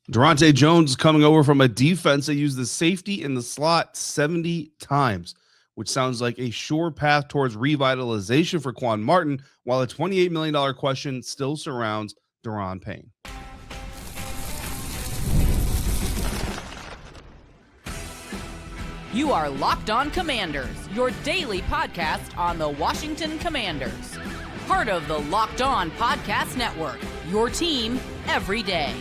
Daronte Jones coming over from a defense that used the safety in the slot 70 times, which sounds like a sure path towards revitalization for Quan Martin, while a $28 million question still surrounds Daron Payne. You are Locked On Commanders, your daily podcast on the Washington Commanders. Part of the Locked On Podcast Network, your team every day.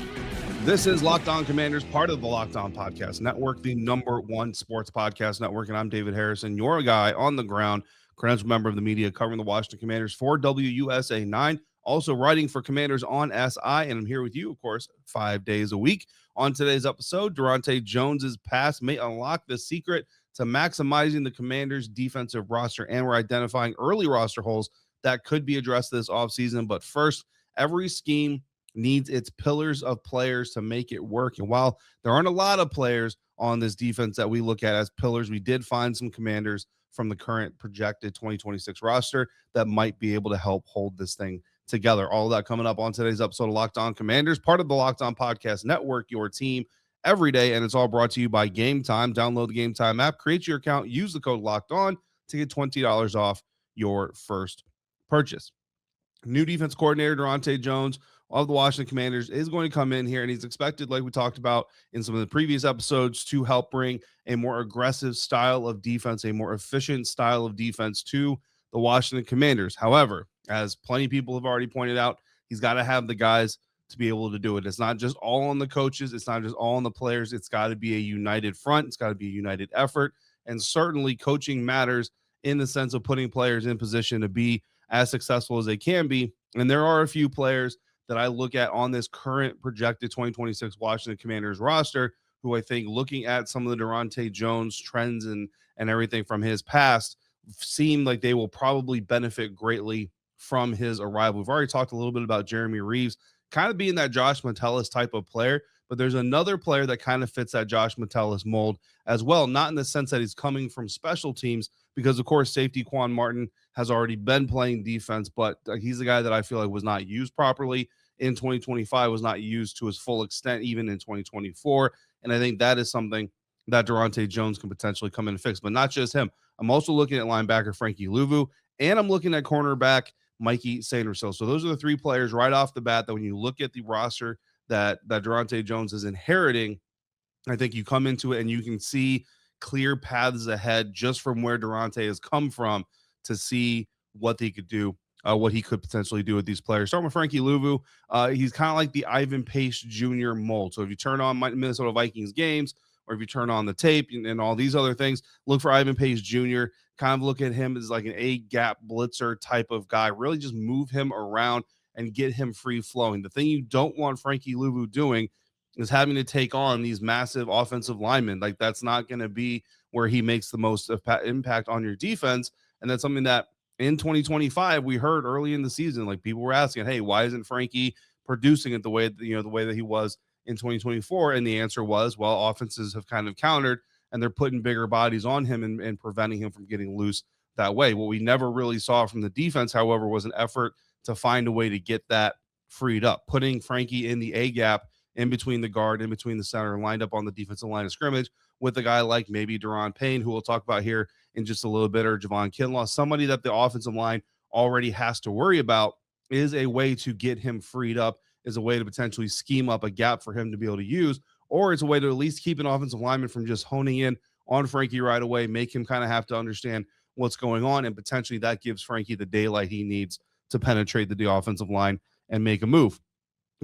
This is Locked On Commanders, part of the Locked On Podcast Network, the #1 sports podcast network, and I'm David Harrison, your guy on the ground, credentialed member of the media covering the Washington Commanders for WUSA 9, also writing for Commanders on SI, and I'm here with you, of course, 5 days a week. On today's episode, Daronte Jones's pass may unlock the secret to maximizing the Commanders' defensive roster, and we're identifying early roster holes that could be addressed this offseason. But first, every scheme needs its pillars of players to make it work. And while there aren't a lot of players on this defense that we look at as pillars, we did find some Commanders from the current projected 2026 roster that might be able to help hold this thing together. All of that coming up on today's episode of Locked On Commanders, part of the Locked On Podcast Network, your team every day. And it's all brought to you by Game Time. Download the Game Time app, create your account, use the code Locked On to get $20 off your first purchase. New defense coordinator Daronte Jones of the Washington Commanders is going to come in here, and he's expected, like we talked about in some of the previous episodes, to help bring a more aggressive style of defense, a more efficient style of defense to the Washington Commanders. However, as plenty of people have already pointed out, he's got to have the guys to be able to do it. It's not just all on the coaches. It's not just all on the players. It's got to be a united front. It's got to be a united effort. And certainly coaching matters in the sense of putting players in position to be as successful as they can be. And there are a few players that I look at on this current projected 2026 Washington Commanders roster who I think, looking at some of the Daronte Jones trends and everything from his past, seem like they will probably benefit greatly from his arrival. We've already talked a little bit about Jeremy Reeves kind of being that Josh Metellus type of player, but there's another player that kind of fits that Josh Metellus mold as well, not in the sense that he's coming from special teams, because of course safety Quan Martin has already been playing defense, but he's the guy that I feel like was not used properly in 2025, was not used to his full extent even in 2024, and I think that is something that Daronte Jones can potentially come in and fix. But not just him. I'm also looking at linebacker Frankie Luvu, and I'm looking at cornerback Mike Sainristil. So those are the three players right off the bat that when you look at the roster that Daronte Jones is inheriting, I think you come into it and you can see clear paths ahead just from where Daronte has come from to see what he could do, what he could potentially do with these players. Starting with Frankie Luvu, he's kind of like the Ivan Pace Jr. mold. So if you turn on Minnesota Vikings games, or if you turn on the tape and all these other things, look for Ivan Pace Jr. Kind of look at him as like an A-gap blitzer type of guy. Really just move him around and get him free-flowing. The thing you don't want Frankie Luvu doing is having to take on these massive offensive linemen. Like, that's not going to be where he makes the most impact on your defense. And that's something that in 2025 we heard early in the season. Like, people were asking, hey, why isn't Frankie producing it the way that he was in 2024? And the answer was, well, offenses have kind of countered and they're putting bigger bodies on him and preventing him from getting loose that way. What we never really saw from the defense, however, was an effort to find a way to get that freed up, putting Frankie in the A gap in between the guard, in between the center, and lined up on the defensive line of scrimmage with a guy like maybe Daron Payne, who we'll talk about here in just a little bit, or Javon Kinlaw, somebody that the offensive line already has to worry about, is a way to get him freed up, is a way to potentially scheme up a gap for him to be able to use, or it's a way to at least keep an offensive lineman from just honing in on Frankie right away, make him kind of have to understand what's going on, and potentially that gives Frankie the daylight he needs to penetrate the offensive line and make a move.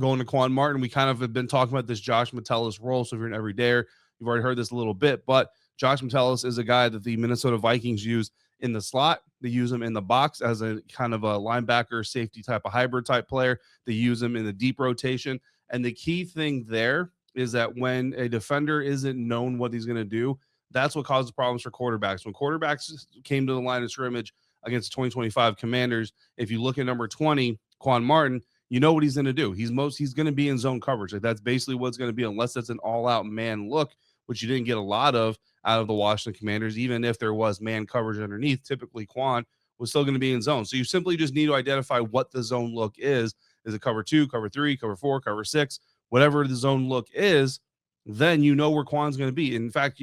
Going to Quan Martin, we kind of have been talking about this Josh Metellus role, so if you're an everydayer, you've already heard this a little bit, but Josh Metellus is a guy that the Minnesota Vikings use in the slot. They use him in the box as a kind of a linebacker, safety type of hybrid type player. They use him in the deep rotation. And the key thing there is that when a defender isn't known what he's going to do, that's what causes problems for quarterbacks. When quarterbacks came to the line of scrimmage against 2025 Commanders, if you look at number 20, Quan Martin, you know what he's going to do. He's going to be in zone coverage. Like, that's basically what it's going to be, unless it's an all-out man look, which you didn't get a lot of out of the Washington Commanders. Even if there was man coverage underneath, typically Quan was still going to be in zone. So you simply just need to identify what the zone look is. Is it cover 2, cover 3, cover 4, cover 6? whatever the zone look is, then you know where Quan's going to be. In fact,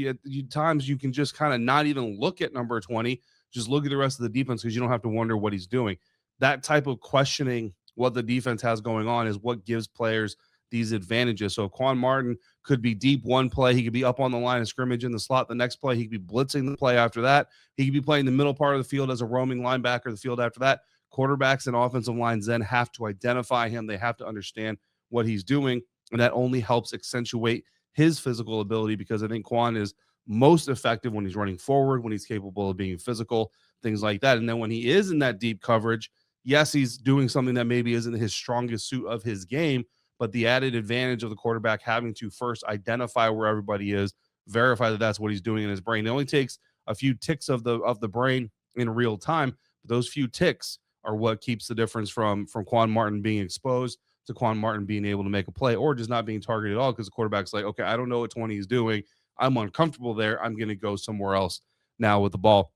times you can just kind of not even look at number 20, just look at the rest of the defense because you don't have to wonder what he's doing. That type of questioning what the defense has going on is what gives players these advantages. So Quan Martin could be deep one play. He could be up on the line of scrimmage in the slot. The next play, he could be blitzing the play after that. He could be playing the middle part of the field as a roaming linebacker, the field after that. Quarterbacks and offensive lines then have to identify him. They have to understand what he's doing, and that only helps accentuate his physical ability, because I think Quan is most effective when he's running forward, when he's capable of being physical, things like that. And then when he is in that deep coverage, yes, he's doing something that maybe isn't his strongest suit of his game, but the added advantage of the quarterback having to first identify where everybody is, verify that that's what he's doing in his brain. It only takes a few ticks of the brain in real time, but those few ticks are what keeps the difference from Quan Martin being exposed to Quan Martin being able to make a play, or just not being targeted at all, because the quarterback's like, okay, I don't know what 20 is doing. I'm uncomfortable there. I'm going to go somewhere else now with the ball.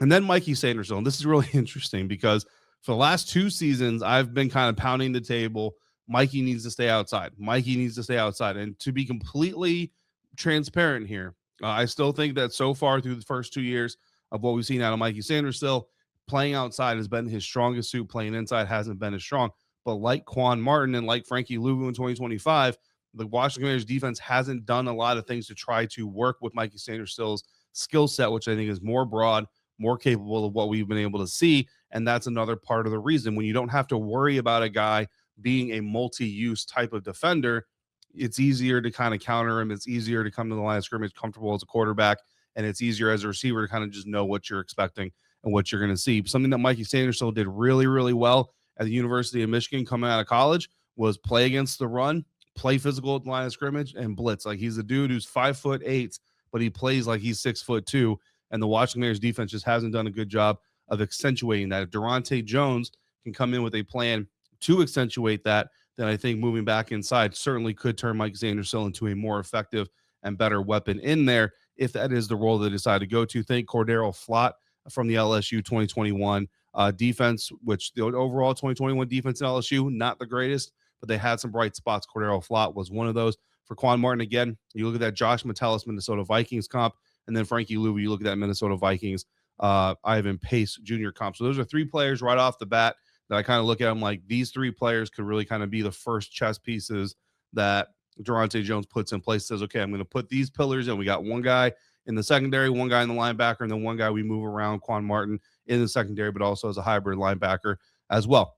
And then Mikey Sainristil, and this is really interesting because for the last 2 seasons, I've been kind of pounding the table. Mikey needs to stay outside. Mikey needs to stay outside. And to be completely transparent here, I still think that so far through the first 2 years of what we've seen out of Mikey Sainristil, playing outside has been his strongest suit. Playing inside hasn't been as strong. But like Quan Martin and like Frankie Luvu in 2025, the Washington Commanders defense hasn't done a lot of things to try to work with Mikey Sainristil's skill set, which I think is more broad, more capable of what we've been able to see. And that's another part of the reason. When you don't have to worry about a guy being a multi-use type of defender, it's easier to kind of counter him. It's easier to come to the line of scrimmage comfortable as a quarterback, and it's easier as a receiver to kind of just know what you're expecting and what you're going to see. Something that Mikey Sainristil did really, really well at the University of Michigan coming out of college was play against the run, play physical at the line of scrimmage, and blitz. Like, he's a dude who's 5'8", but he plays like he's 6'2", and the Washington Commanders defense just hasn't done a good job of accentuating that. If Daronte Jones can come in with a plan to accentuate that, then I think moving back inside certainly could turn Mike Sainristil into a more effective and better weapon in there, if that is the role they decide to go to. Think Cordero Flott from the LSU 2021 defense, which the overall 2021 defense in LSU, not the greatest, but they had some bright spots. Cordero Flott was one of those. For Quan Martin, again, you look at that Josh Metellus Minnesota Vikings comp, and then Frankie Luvu, you look at that Minnesota Vikings Ivan Pace Jr. comp. So those are 3 players right off the bat that I kind of look at them like, these 3 players could really kind of be the first chess pieces that Daronte Jones puts in place. Says, okay, I'm going to put these pillars in. We got one guy in the secondary, one guy in the linebacker, and then one guy we move around, Quan Martin, in the secondary, but also as a hybrid linebacker as well.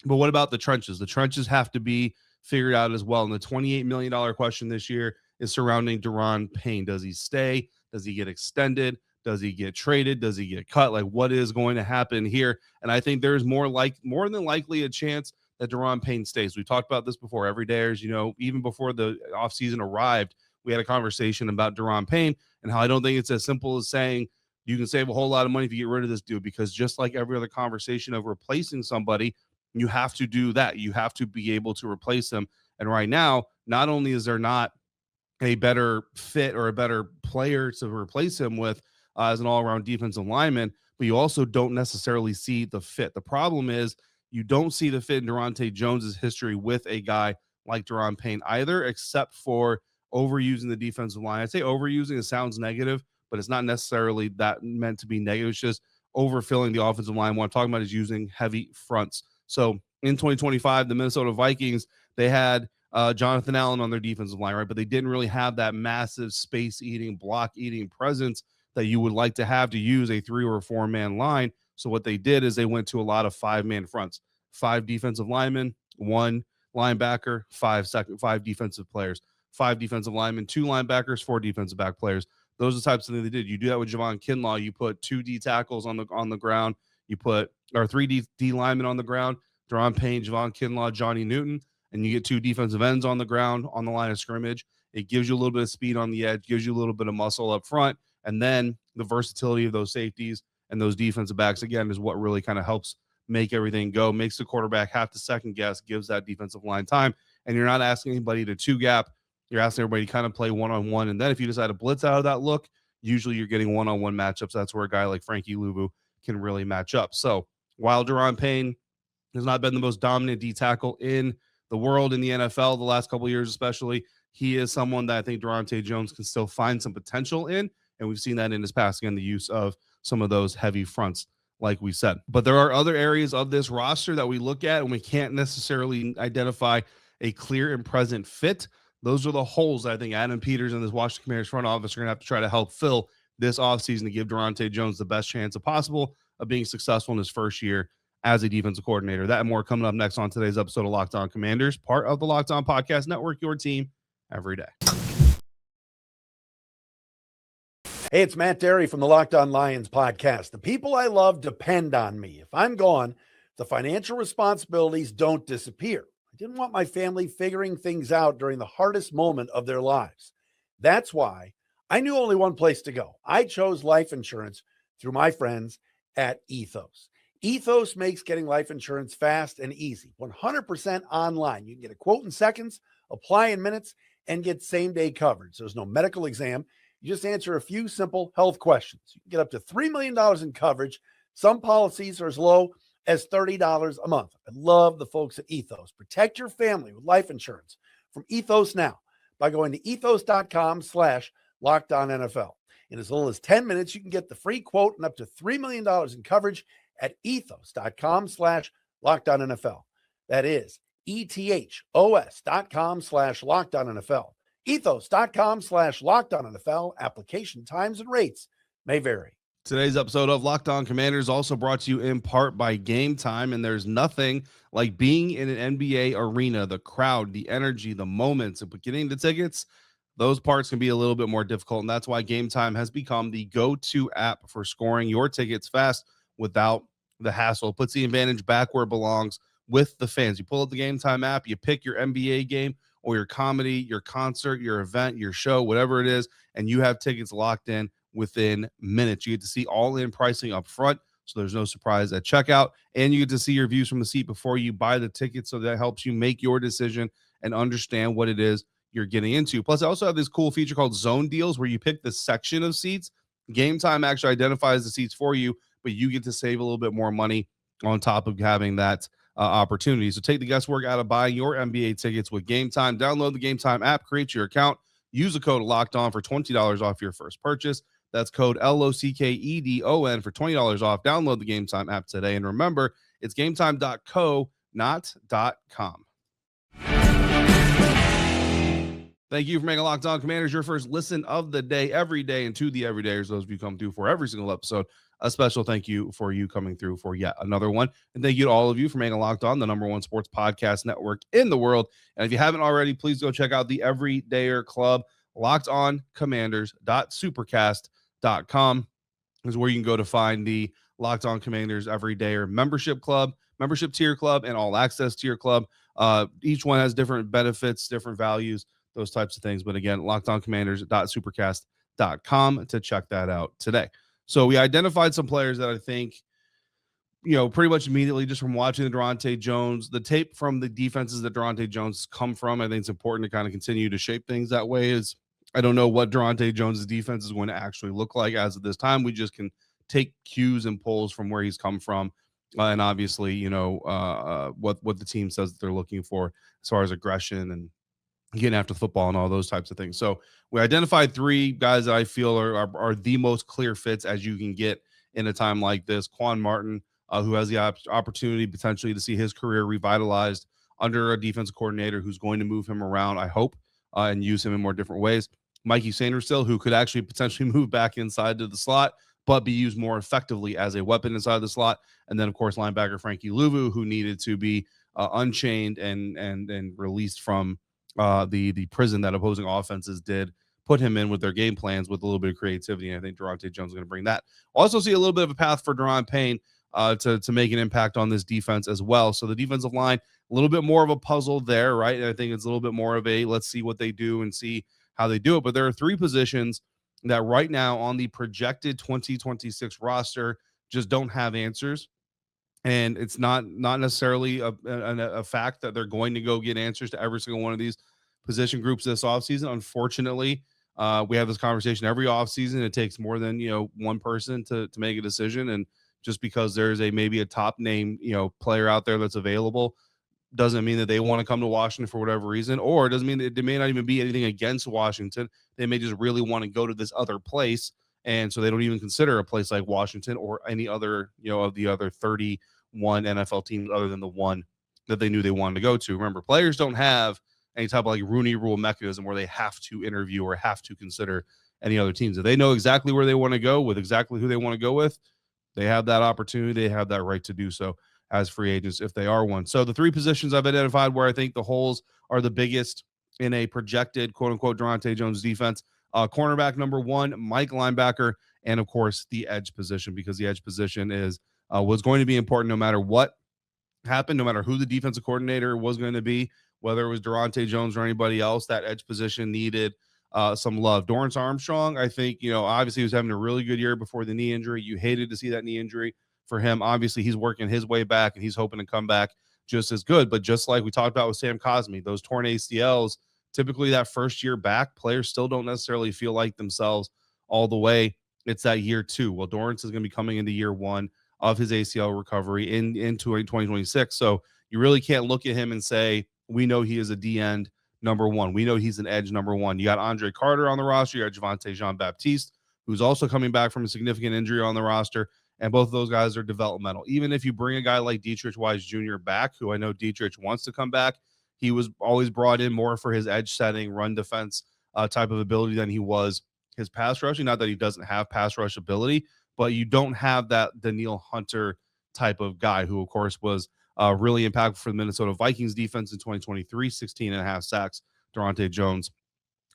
But what about the trenches? The trenches have to be figured out as well. And the $28 million question this year is surrounding Daron Payne. Does he stay? Does he get extended? Does he get traded? Does he get cut? Like, what is going to happen here? And I think there's more than likely a chance that Daron Payne stays. We talked about this before. Every day, as you know, even before the offseason arrived, we had a conversation about Daron Payne and how I don't think it's as simple as saying you can save a whole lot of money if you get rid of this dude, because just like every other conversation of replacing somebody, you have to do that. You have to be able to replace them. And right now, not only is there not a better fit or a better player to replace him with as an all-around defensive lineman, but you also don't necessarily see the fit. The problem is you don't see the fit in Daronte Jones's history with a guy like Daron Payne either, except for overusing the defensive line. I'd say overusing, it sounds negative, but it's not necessarily that meant to be negative. It's just overfilling the offensive line. What I'm talking about is using heavy fronts. So in 2025, the Minnesota Vikings, they had Jonathan Allen on their defensive line, right? But they didn't really have that massive space-eating, block-eating presence that you would like to have to use a 3 or 4 man line. So what they did is they went to a lot of 5-man fronts, 5 defensive linemen, 1 linebacker, 5 defensive players, 5 defensive linemen, 2 linebackers, 4 defensive back players. Those are the types of things they did. You do that with Javon Kinlaw. You put 2 D tackles on the ground. You put 3 D linemen on the ground. Daron Payne, Javon Kinlaw, Johnny Newton, and you get 2 defensive ends on the ground on the line of scrimmage. It gives you a little bit of speed on the edge, gives you a little bit of muscle up front, and then the versatility of those safeties and those defensive backs, again, is what really kind of helps make everything go, makes the quarterback have to second guess, gives that defensive line time, and you're not asking anybody to 2-gap. You're asking everybody to kind of play one-on-one, and then if you decide to blitz out of that look, usually you're getting one-on-one matchups. That's where a guy like Frankie Luvu can really match up. So while Daron Payne has not been the most dominant D tackle in the world in the NFL the last couple of years, especially. He is someone that I think Daronte Jones can still find some potential in, and we've seen that in his passing and the use of some of those heavy fronts, like we said. But there are other areas of this roster that we look at, and we can't necessarily identify a clear and present fit. Those are the holes that I think Adam Peters and this Washington Commanders front office are going to have to try to help fill this offseason to give Daronte Jones the best chance possible of being successful in his first year as a defensive coordinator. That and more coming up next on today's episode of Locked On Commanders, part of the Locked On Podcast Network, your team every day. Hey, it's Matt Derry from the Locked On Lions podcast. The people I love depend on me. If I'm gone, the financial responsibilities don't disappear. I didn't want my family figuring things out during the hardest moment of their lives. That's why I knew only one place to go. I chose life insurance through my friends at Ethos. Ethos makes getting life insurance fast and easy, 100% online. You can get a quote in seconds, apply in minutes, and get same-day coverage. There's no medical exam. You just answer a few simple health questions. You can get up to $3 million in coverage. Some policies are as low as $30 a month. I love the folks at Ethos. Protect your family with life insurance from Ethos now by going to ethos.com/LockedOnNFL. In as little as 10 minutes, you can get the free quote and up to $3 million in coverage at ethos.com/LockedOnNFL. That is ethos.com/LockedOnNFL. Ethos.com/LockedOnNFL. Application times and rates may vary. Today's episode of Locked On Commanders also brought to you in part by Game Time, and there's nothing like being in an NBA arena, the crowd, the energy, the moments, but getting the tickets, those parts can be a little bit more difficult, and that's why Game Time has become the go-to app for scoring your tickets fast without the hassle. It puts the advantage back where it belongs with the fans. You pull up the Game Time app, you pick your NBA game or your comedy, your concert, your event, your show, whatever it is, and you have tickets locked in within minutes. You get to see all-in pricing up front, so there's no surprise at checkout, and you get to see your views from the seat before you buy the ticket, so that helps you make your decision and understand what it is you're getting into. Plus, I also have this cool feature called Zone Deals where you pick the section of seats. Game Time actually identifies the seats for you, but you get to save a little bit more money on top of having that opportunity. So take the guesswork out of buying your NBA tickets with Game Time. Download the Game Time app, create your account, use the code Locked On for $20 off your first purchase. That's code LOCKEDON for $20 off. Download the Game Time app today. And remember, it's gametime.co, not .com. Thank you for making Locked On Commanders your first listen of the day every day. And to the everydayers, those of you come through for every single episode, a special thank you for you coming through for yet another one. And thank you to all of you for making Locked On the #1 sports podcast network in the world. And if you haven't already, please go check out the Everydayer Club. LockedOnCommanders.supercast.com is where you can go to find the Locked On Commanders Everydayer membership club, membership tier club, and all access tier club. Each one has different benefits, different values, those types of things. But again, LockedOnCommanders.supercast.com to check that out today. So we identified some players that I think, pretty much immediately just from watching the Daronte Jones, the tape from the defenses that Daronte Jones come from, I think it's important to kind of continue to shape things that way. Is I don't know what Daronte Jones' defense is going to actually look like as of this time. We just can take cues and pulls from where he's come from. And obviously, what the team says that they're looking for as far as aggression and getting after the football and all those types of things. So we identified 3 guys that I feel are the most clear fits as you can get in a time like this. Quan Martin, who has the opportunity potentially to see his career revitalized under a defensive coordinator who's going to move him around, I hope, and use him in more different ways. Mike Sainristil, who could actually potentially move back inside to the slot, but be used more effectively as a weapon inside the slot. And then, of course, linebacker Frankie Luvu, who needed to be unchained and released from the prison that opposing offenses did put him in with their game plans with a little bit of creativity. And I think Daronte Jones is going to bring that. Also see a little bit of a path for Daron Payne to make an impact on this defense as well. So the defensive line, a little bit more of a puzzle there, right? And I think it's a little bit more of a let's see what they do and see how they do it. But there are 3 positions that right now on the projected 2026 roster just don't have answers. And it's not necessarily a fact that they're going to go get answers to every single one of these position groups this offseason. Unfortunately, we have this conversation every offseason. It takes more than one person to make a decision. And just because there's maybe a top name player out there that's available doesn't mean that they want to come to Washington for whatever reason, or it doesn't mean that there may not even be anything against Washington. They may just really want to go to this other place. And so they don't even consider a place like Washington or any other, of the other 31 NFL teams other than the one that they knew they wanted to go to. Remember, players don't have any type of like Rooney Rule mechanism where they have to interview or have to consider any other teams. If they know exactly where they want to go with exactly who they want to go with, they have that opportunity. They have that right to do so as free agents if they are one. So the three positions I've identified where I think the holes are the biggest in a projected quote unquote Daronte Jones defense: cornerback number one, Mike linebacker, and of course the edge position, because the edge position was going to be important no matter what happened, no matter who the defensive coordinator was going to be, whether it was Daronte Jones or anybody else. That edge position needed some love. Dorrance Armstrong, I think, obviously he was having a really good year before the knee injury. You hated to see that knee injury for him. Obviously, he's working his way back, and he's hoping to come back just as good. But just like we talked about with Sam Cosmi, those torn ACLs, typically that first year back, players still don't necessarily feel like themselves all the way. It's that year two. Well, Dorrance is going to be coming into year one of his ACL recovery into 2026. So you really can't look at him and say, we know he is a D-end number one. We know he's an edge number one. You got Andre Carter on the roster. You got Javonte Jean-Baptiste, who's also coming back from a significant injury on the roster. And both of those guys are developmental. Even if you bring a guy like Dietrich Wise Jr. back, who I know Dietrich wants to come back, he was always brought in more for his edge setting, run defense type of ability than he was his pass rushing. Not that he doesn't have pass rush ability, but you don't have that Danielle Hunter type of guy who, of course, was really impactful for the Minnesota Vikings defense in 2023, 16 and a half sacks. Daronte Jones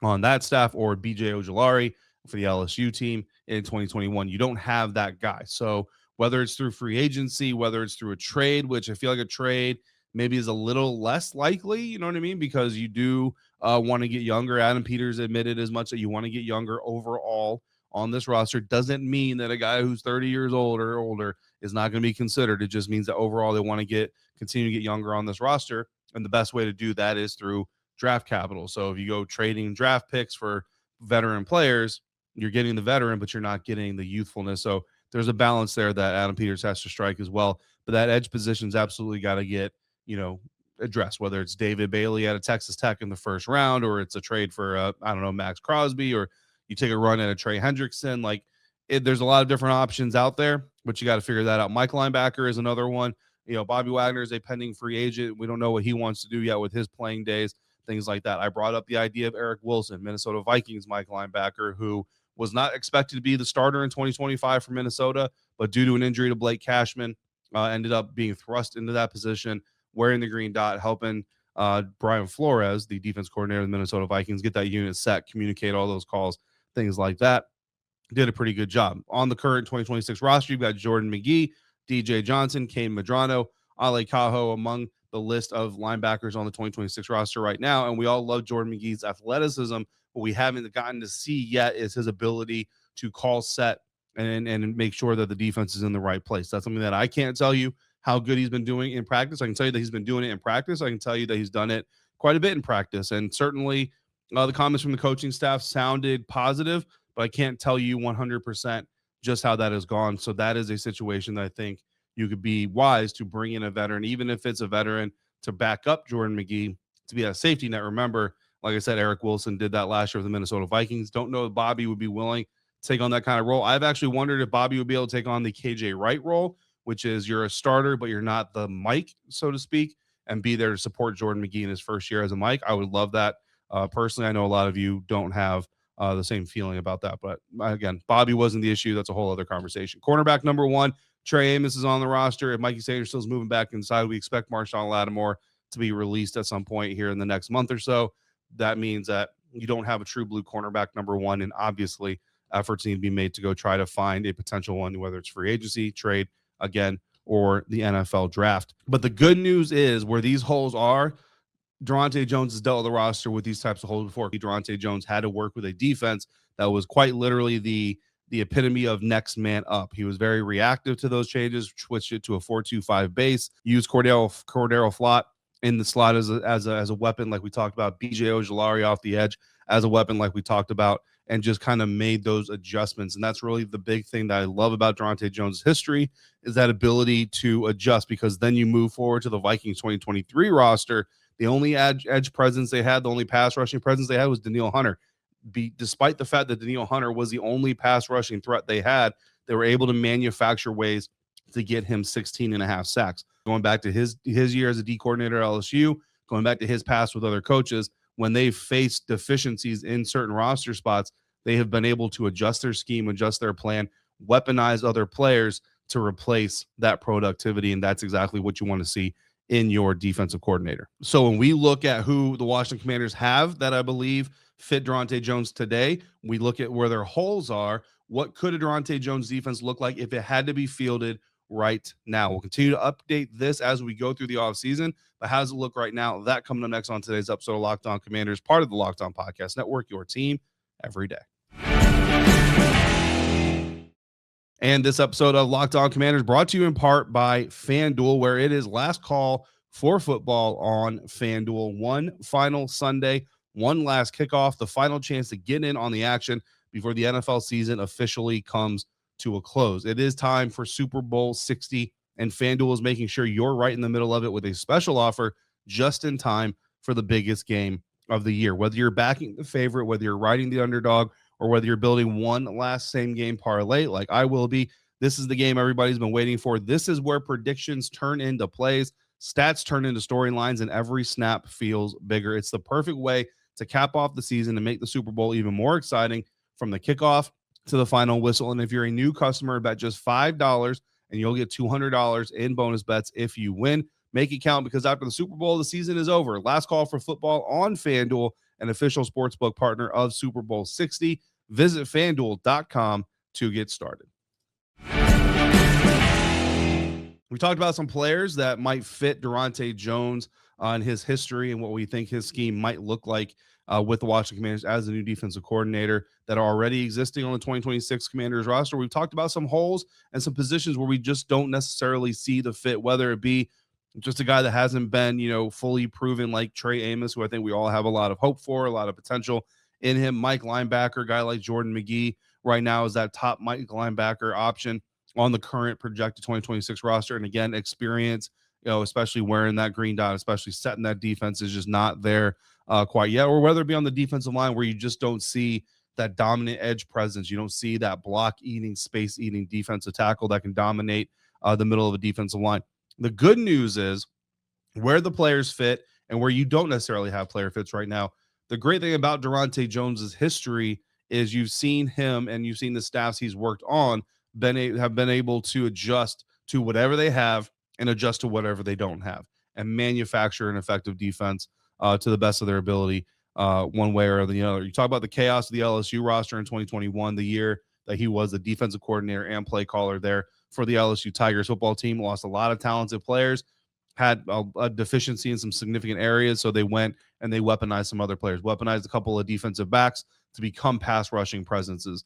on that staff, or BJ Ojulari for the LSU team in 2021. You don't have that guy. So whether it's through free agency, whether it's through a trade, which I feel like a trade maybe is a little less likely, you know what I mean? Because you do want to get younger. Adam Peters admitted as much that you want to get younger overall on this roster. Doesn't mean that a guy who's 30 years old or older is not going to be considered. It just means that overall they want to continue to get younger on this roster. And the best way to do that is through draft capital. So if you go trading draft picks for veteran players, you're getting the veteran, but you're not getting the youthfulness. So there's a balance there that Adam Peters has to strike as well. But that edge position's absolutely got to get, addressed, whether it's David Bailey out of Texas Tech in the first round, or it's a trade for, Max Crosby, or you take a run at a Trey Hendrickson. There's a lot of different options out there, but you got to figure that out. Mike linebacker is another one. Bobby Wagner is a pending free agent. We don't know what he wants to do yet with his playing days, things like that. I brought up the idea of Eric Wilson, Minnesota Vikings Mike linebacker, who was not expected to be the starter in 2025 for Minnesota, but due to an injury to Blake Cashman, ended up being thrust into that position, wearing the green dot, helping Brian Flores, the defense coordinator of the Minnesota Vikings, get that unit set, communicate all those calls, things like that. Did a pretty good job. On the current 2026 roster, you've got Jordan McGee, DJ Johnson, Kane Madrano, Ale Cajo among the list of linebackers on the 2026 roster right now. And we all love Jordan McGee's athleticism. What we haven't gotten to see yet is his ability to call set and make sure that the defense is in the right place. That's something that I can't tell you how good he's been doing in practice. I can tell you that he's been doing it in practice. I can tell you that he's done it quite a bit in practice. And certainly the comments from the coaching staff sounded positive, but I can't tell you 100% just how that has gone. So that is a situation that I think you could be wise to bring in a veteran, even if it's a veteran, to back up Jordan McGee, to be a safety net. Remember, like I said, Eric Wilson did that last year with the Minnesota Vikings. Don't know if Bobby would be willing to take on that kind of role. I've actually wondered if Bobby would be able to take on the KJ Wright role, which is you're a starter, but you're not the Mike, so to speak, and be there to support Jordan McGee in his first year as a Mike. I would love that. Personally, I know a lot of you don't have the same feeling about that. But again, Bobby wasn't the issue. That's a whole other conversation. Cornerback number one, Trey Amos is on the roster. If Mikey Sainristil is moving back inside, we expect Marshawn Lattimore to be released at some point here in the next month or so. That means that you don't have a true blue cornerback number one, and obviously efforts need to be made to go try to find a potential one, whether it's free agency, trade, again, or the NFL draft. But the good news is where these holes are, Daronte Jones has dealt with the roster with these types of holes before. Daronte Jones had to work with a defense that was quite literally the epitome of next man up. He was very reactive to those changes, switched it to a 4-2-5 base, used Cordero Flott in the slot as a weapon, like we talked about, BJ Ojulari off the edge as a weapon, like we talked about, and just kind of made those adjustments. And that's really the big thing that I love about Daronte Jones' history, is that ability to adjust, because then you move forward to the Vikings 2023 roster. The only edge presence they had, the only pass rushing presence they had was Danielle Hunter. Despite the fact that Danielle Hunter was the only pass rushing threat they had, they were able to manufacture ways to get him 16 and a half sacks. Going back to his year as a D coordinator at LSU, going back to his past with other coaches, when they've faced deficiencies in certain roster spots, they have been able to adjust their scheme, adjust their plan, weaponize other players to replace that productivity. And that's exactly what you want to see in your defensive coordinator. So when we look at who the Washington Commanders have that I believe fit Daronte Jones today, we look at where their holes are. What could a Daronte Jones defense look like if it had to be fielded right now? We'll continue to update this as we go through the offseason, but how does it look right now? That coming up next on today's episode of Locked On Commanders, part of the Locked On Podcast Network, your team every day. And this episode of Locked On Commanders brought to you in part by FanDuel, where it is last call for football on FanDuel. One final Sunday, one last kickoff, the final chance to get in on the action before the NFL season officially comes to a close. It is time for Super Bowl 60, and FanDuel is making sure you're right in the middle of it with a special offer just in time for the biggest game of the year. Whether you're backing the favorite, whether you're riding the underdog, or whether you're building one last same game parlay like I will be, this is the game everybody's been waiting for. This is where predictions turn into plays, stats turn into storylines, and every snap feels bigger. It's the perfect way to cap off the season and make the Super Bowl even more exciting, from the kickoff to the final whistle. And if you're a new customer, bet just $5 and you'll get $200 in bonus bets if you win. Make it count, because after the Super Bowl, the season is over. Last call for football on FanDuel, an official sportsbook partner of Super Bowl 60. Visit FanDuel.com to get started. We talked about some players that might fit Daronte Jones on his history and what we think his scheme might look like with the Washington Commanders as the new defensive coordinator that are already existing on the 2026 Commanders roster. We've talked about some holes and some positions where we just don't necessarily see the fit, whether it be just a guy that hasn't been, fully proven, like Trey Amos, who I think we all have a lot of hope for, a lot of potential in him. Mike linebacker, guy like Jordan McGee right now is that top Mike linebacker option on the current projected 2026 roster. And again, experience, especially wearing that green dot, especially setting that defense, is just not there quite yet. Or whether it be on the defensive line, where you just don't see that dominant edge presence. You don't see that block eating, space eating defensive tackle that can dominate the middle of a defensive line. The good news is where the players fit and where you don't necessarily have player fits right now. The great thing about Daronte Jones's history is you've seen him and you've seen the staffs he's worked on have been able to adjust to whatever they have and adjust to whatever they don't have, and manufacture an effective defense to the best of their ability, one way or the other. You talk about the chaos of the LSU roster in 2021, the year that he was the defensive coordinator and play caller there for the LSU Tigers football team, lost a lot of talented players, had a deficiency in some significant areas. So they went and they weaponized some other players, weaponized a couple of defensive backs to become pass rushing participants,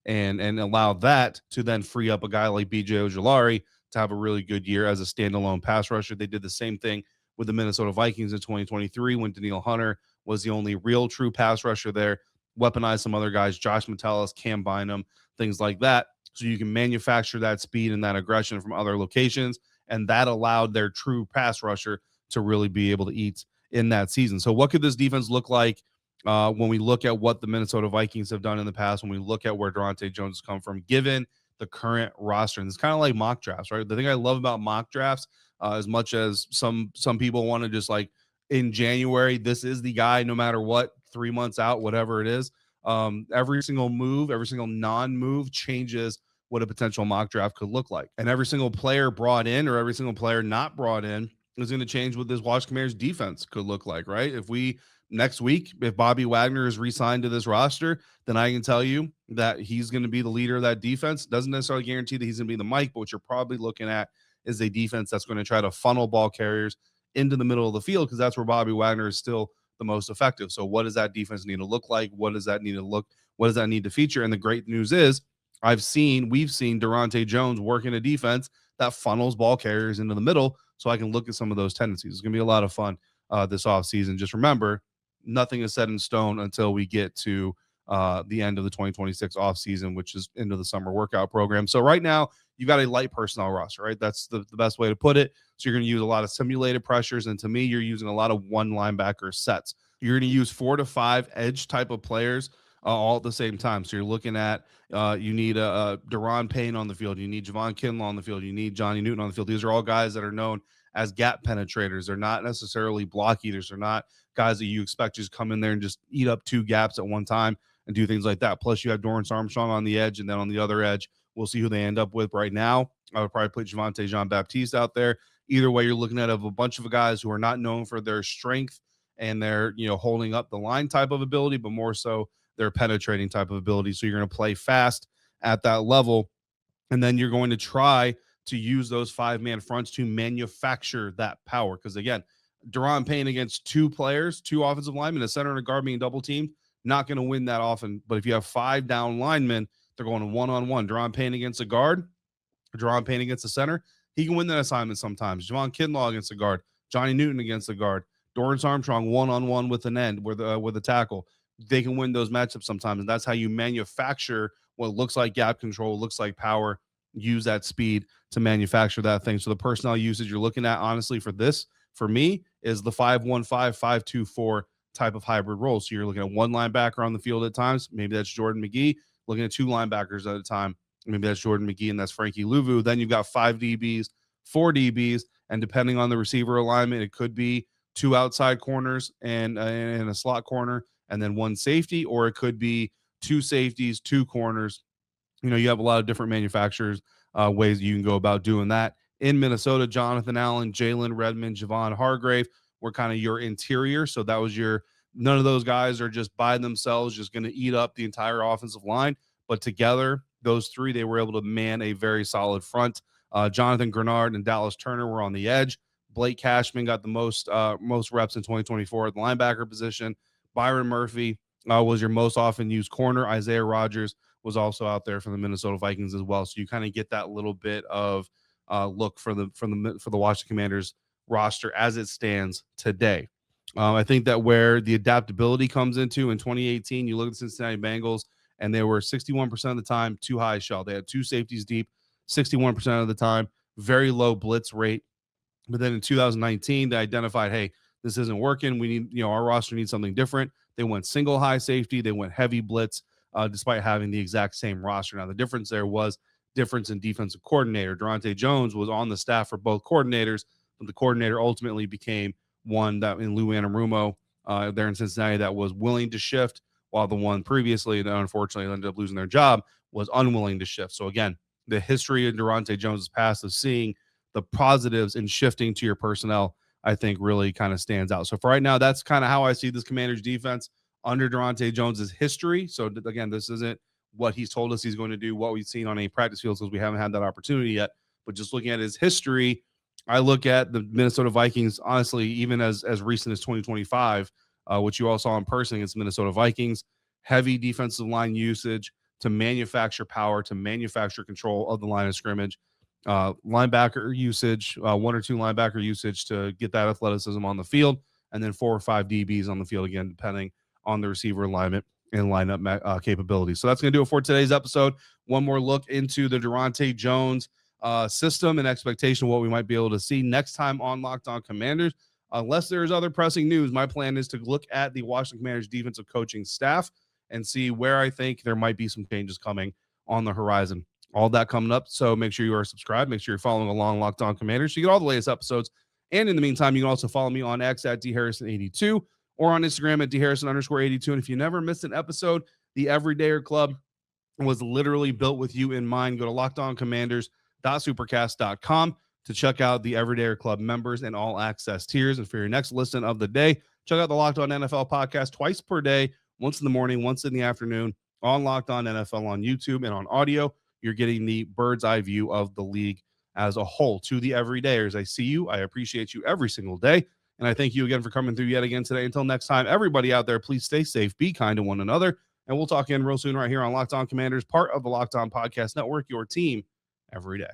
and allow that to then free up a guy like BJ Ojulari to have a really good year as a standalone pass rusher. They did the same thing with the Minnesota Vikings in 2023 when Danielle Hunter was the only real true pass rusher there. Weaponize some other guys, Josh Metellus, Cam Bynum, things like that, so you can manufacture that speed and that aggression from other locations, and that allowed their true pass rusher to really be able to eat in that season. So what could this defense look like when we look at what the Minnesota Vikings have done in the past, when we look at where Daronte Jones has come from, given the current roster? And it's kind of like mock drafts, right? The thing I love about mock drafts, as much as some people want to just like in January, this is the guy no matter what, 3 months out, whatever it is, every single move, every single non-move changes what a potential mock draft could look like. And every single player brought in or every single player not brought in is going to change what this Washington Commanders defense could look like, right? Next week, if Bobby Wagner is re-signed to this roster, then I can tell you that he's going to be the leader of that defense. Doesn't necessarily guarantee that he's going to be the Mike, but what you're probably looking at is a defense that's going to try to funnel ball carriers into the middle of the field, because that's where Bobby Wagner is still the most effective. So what does that defense need to look like? What does that need to feature? And the great news is we've seen Daronte Jones work in a defense that funnels ball carriers into the middle, so I can look at some of those tendencies. It's going to be a lot of fun this offseason. Just remember, nothing is set in stone until we get to the end of the 2026 offseason, which is into the summer workout program. So right now, you got a light personnel roster, right? That's the best way to put it. So you're going to use a lot of simulated pressures. And to me, you're using a lot of one linebacker sets. You're going to use 4 to 5 edge type of players all at the same time. So you're looking at you need a Daron Payne on the field. You need Javon Kinlaw on the field. You need Johnny Newton on the field. These are all guys that are known as gap penetrators. They're not necessarily block eaters. They're not guys that you expect to just come in there and just eat up 2 gaps at one time and do things like that. Plus, you have Dorrance Armstrong on the edge, and then on the other edge, we'll see who they end up with. Right now, I would probably put Javonte Jean-Baptiste out there. Either way, you're looking at a bunch of guys who are not known for their strength and their, holding up the line type of ability, but more so their penetrating type of ability. So you're going to play fast at that level, and then you're going to try to use those 5-man fronts to manufacture that power. Because again, Daron Payne against 2 players, 2 offensive linemen, a center and a guard being double teamed, not going to win that often. But if you have 5 down linemen, they're going one-on-one. Daron Payne against a guard, Daron Payne against a center, he can win that assignment sometimes. Javon Kinlaw against a guard, Johnny Newton against a guard, Dorrance Armstrong one-on-one with an end, with a tackle. They can win those matchups sometimes, and that's how you manufacture what looks like gap control, looks like power. Use that speed to manufacture that thing. So the personnel usage you're looking at, honestly, for me, is the 5-1-5, 5-2-4 type of hybrid role. So you're looking at 1 linebacker on the field at times. Maybe that's Jordan McGee. Looking at 2 linebackers at a time. Maybe that's Jordan McGee and that's Frankie Luvu. Then you've got 5 DBs, 4 DBs, and depending on the receiver alignment, it could be 2 outside corners and a slot corner, and then 1 safety, or it could be 2 safeties, 2 corners. You have a lot of different manufacturers, ways you can go about doing that. In Minnesota, Jonathan Allen, Jalen Redmond, Javon Hargrave were kind of your interior. So that was none of those guys are just by themselves just going to eat up the entire offensive line. But together, those 3, they were able to man a very solid front. Jonathan Grenard and Dallas Turner were on the edge. Blake Cashman got the most reps in 2024 at the linebacker position. Byron Murphy was your most often used corner. Isaiah Rodgers was also out there for the Minnesota Vikings as well. So you kind of get that little bit of look for the Washington Commanders roster as it stands today. I think that where the adaptability comes into in 2018, you look at the Cincinnati Bengals, and they were 61% of the time too high shell. They had 2 safeties deep, 61% of the time, very low blitz rate. But then in 2019, they identified, hey, this isn't working. We need, our roster needs something different. They went single high safety. They went heavy blitz, despite having the exact same roster. Now, the difference there was difference in defensive coordinator. Daronte Jones was on the staff for both coordinators, but the coordinator ultimately became one that in Lou Anarumo there in Cincinnati that was willing to shift, while the one previously that unfortunately ended up losing their job was unwilling to shift. So again, the history of Daronte Jones' past of seeing the positives in shifting to your personnel, I think really kind of stands out. So for right now, that's kind of how I see this Commanders defense under Daronte Jones' history. So again, this isn't what he's told us he's going to do, what we've seen on a practice field, because we haven't had that opportunity yet. But just looking at his history, I look at the Minnesota Vikings, honestly, even as recent as 2025, which you all saw in person against Minnesota Vikings, heavy defensive line usage to manufacture power, to manufacture control of the line of scrimmage, linebacker usage, 1 or 2 linebacker usage to get that athleticism on the field, and then 4 or 5 DBs on the field, again, depending on the receiver alignment and lineup capabilities. So that's going to do it for today's episode. One more look into the Daronte Jones system and expectation of what we might be able to see next time on Locked On Commanders. Unless there's other pressing news, my plan is to look at the Washington Commanders defensive coaching staff and see where I think there might be some changes coming on the horizon. All that coming up. So make sure you are subscribed. Make sure you're following along Locked On Commanders. You get all the latest episodes. And in the meantime, you can also follow me on X at DHarrison82 or on Instagram at DHarrison_82. And if you never missed an episode, the Everydayer Club was literally built with you in mind. Go to lockedoncommanders.supercast.com to check out the Everydayer Club members and all access tiers. And for your next listen of the day, check out the Locked On NFL podcast twice per day, once in the morning, once in the afternoon, on Locked On NFL on YouTube and on audio. You're getting the bird's eye view of the league as a whole. To the Everydayers, I see you. I appreciate you every single day. And I thank you again for coming through yet again today. Until next time, everybody out there, please stay safe, be kind to one another. And we'll talk again real soon right here on Locked On Commanders, part of the Locked On Podcast Network, your team every day.